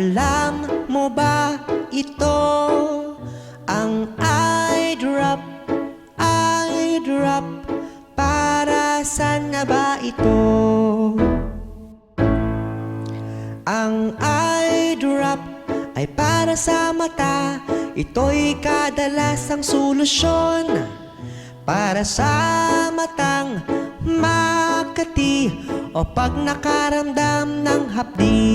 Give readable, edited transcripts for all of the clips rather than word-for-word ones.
Alam mo ba ito? Ang eye drop, para saan na ba ito? Ang eye drop ay para sa mata. Ito'y kadalasang solusyon para sa matang makati o pag nakaramdam ng hapdi.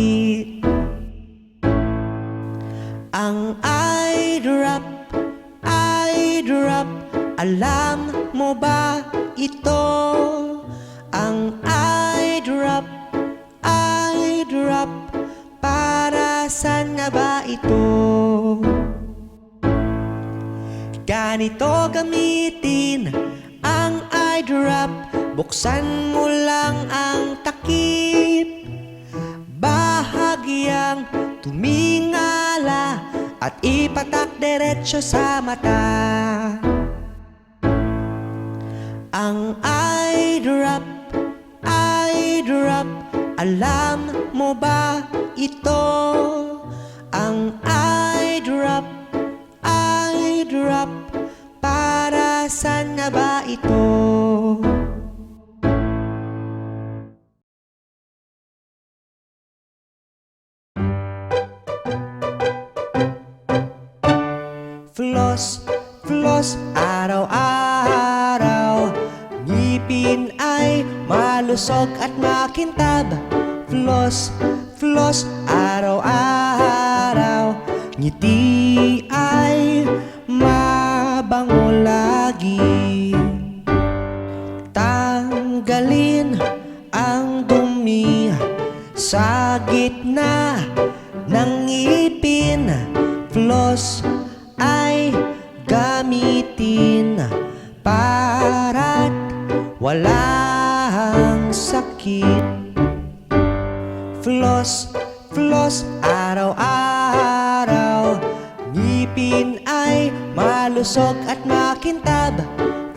Ang eye drop, alam mo ba ito? Ang eye drop, para saan na ba ito? Ganito gamitin ang eye drop. Buksan mo lang ang takip, bahagyang tumingala at ipatak diretso sa mata. Ang eye drop, alam mo ba ito? Ang eye drop, para saan na ba ito? Floss, araw-araw. Ngipin ay malusog at makintab. Floss, araw-araw. Ngiti ay mabango lagi. Tanggalin ang dumi sa gitna ng ngipin. Floss ay gamitin para't walang sakit. Floss, araw-araw. Ngipin ay malusog at makintab.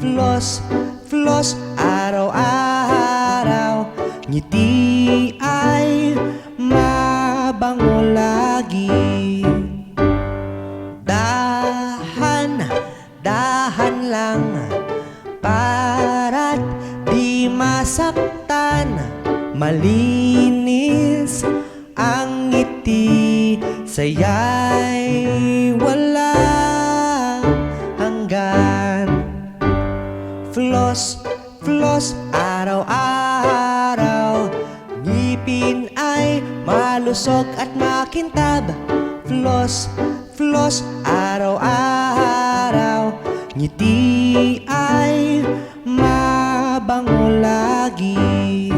Floss, araw-araw. Ngiti ay mabango lagi. Dahan lang para't di masaktan. Malinis ang ngiti, saya'y walang hanggan. Floss, araw-araw. Ngipin ay malusog at makintab. Floss, araw-araw. Ngiti ay mabango lagi.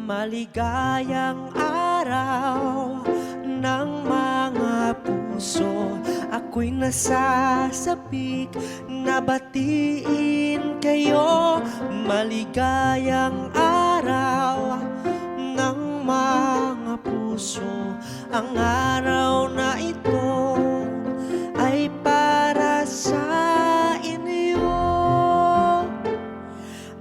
Maligayang araw ng mga puso. Ako'y nasasabik na batiin kayo. Maligayang araw ng mga puso. Ang araw na ito ay para sa inyo.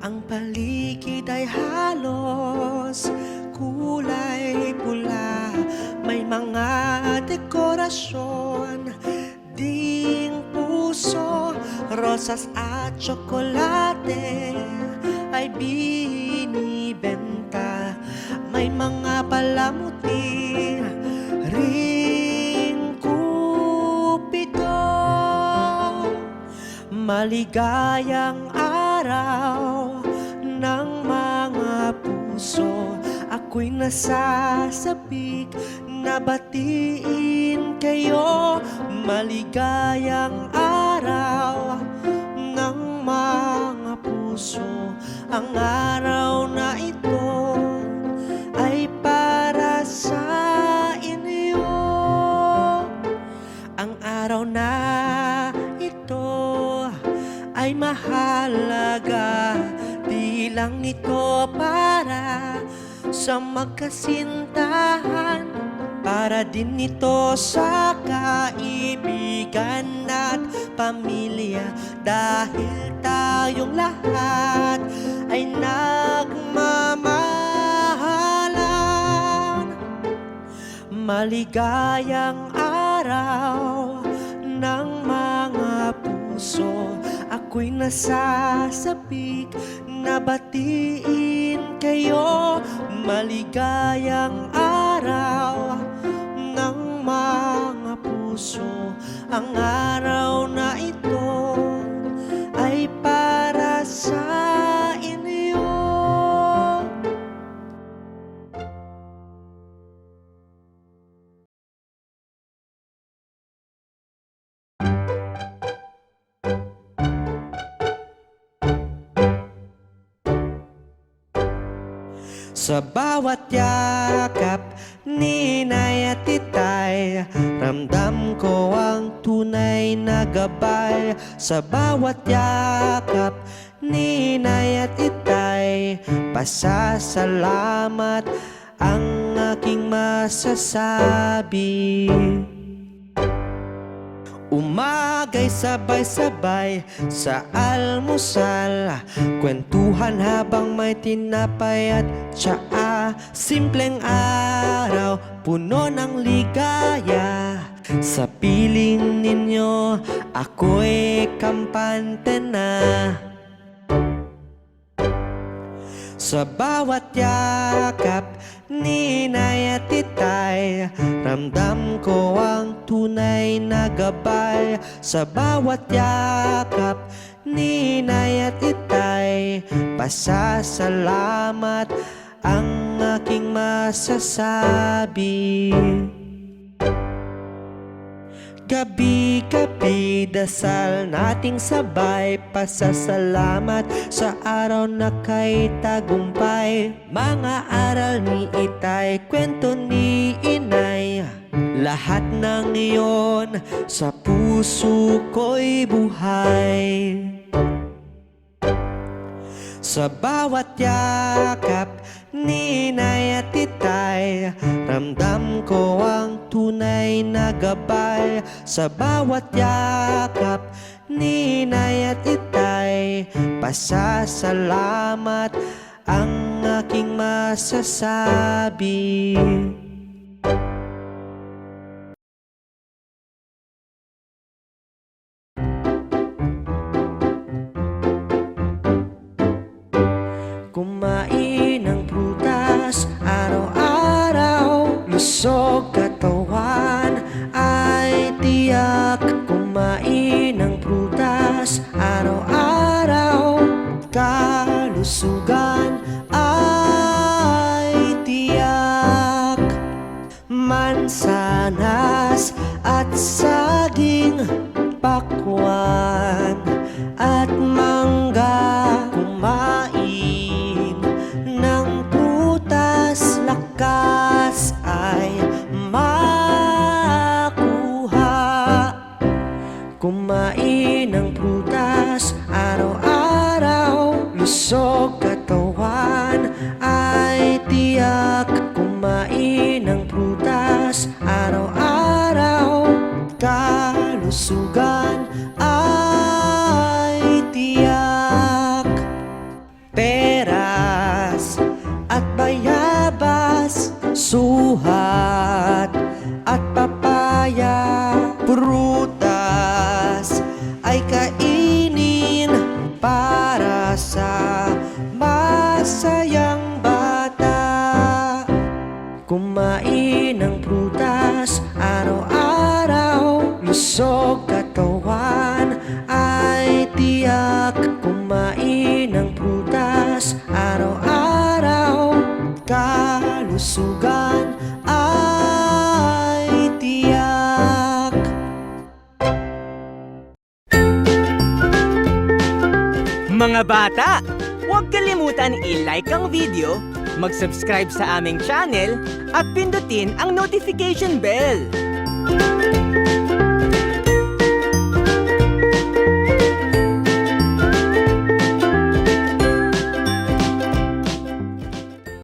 Ang paligid ay halos kulay pula. May mga dekorasyon ding puso. Rosas at tsokolate ay binibenta. May mga palamuti ring kupido. Maligayang araw ng mga puso. Ako'y nasasabik na batiin kayo. Maligayang araw ng mga puso. Ang araw na ito ay para sa inyo. Ang araw na ito ay mahalaga. Di lang ito para sa magkasintahan, para Para din ito sa kaibigan at pamilya, dahil tayong lahat ay nagmamahalan. Maligayang araw ng mga puso, ako'y nasasabik na batiin kayo. Maligayang araw ng mga puso, ang araw na ito ay para sa inyo. Sa bawat yakap ni Inay at Itay, ramdam ko ang tunay na gabay. Sa bawat yakap ni Inay at Itay, pasasalamat ang aking masasabi. Umagay sabay-sabay sa almusal, kwentuhan habang may tinapay at tsaa. Simpleng araw, puno ng ligaya. Sa piling ninyo, ako'y kampante na. Sa bawat yakap ni Inay at Itay, ramdam ko ang tunay na gabay. Sa bawat yakap ni Inay at Itay, pasasalamat ang aking masasabi. Gabi-gabi dasal nating sabay, pasasalamat sa araw na kay tagumpay. Mga aral ni Itay, kwento ni Inay, lahat ng iyon sa puso ko'y buhay. Sa bawat yakap ni Inay at Itay, ramdam ko ang tunay na gabay. Sa bawat yakap ni Inay at Itay, pasasalamat ang aking masasabi. Kumain ng prutas araw-araw, lusog katawan ay tiyak. Kumain ng prutas araw-araw, kalusugan ay tiyak. Mansanas at saging, pakwan at mangga. Kumain ng prutas, lakas ay makuha. Kumain ng prutas araw-araw, lusog katawan ay tiyak. Kumain ng prutas araw-araw, kalusugan ay tiyak. Peras at bayabas, suhat at papaya, prutas ay kainin para sa masayang bata. Kumain ng prutas araw-araw, lusog katawan ay tiyak. Kumain ng prutas araw-araw, kalusugan ay tiyak. Mga bata, huwag kalimutan i-like ang video, mag-subscribe sa aming channel at pindutin ang notification bell.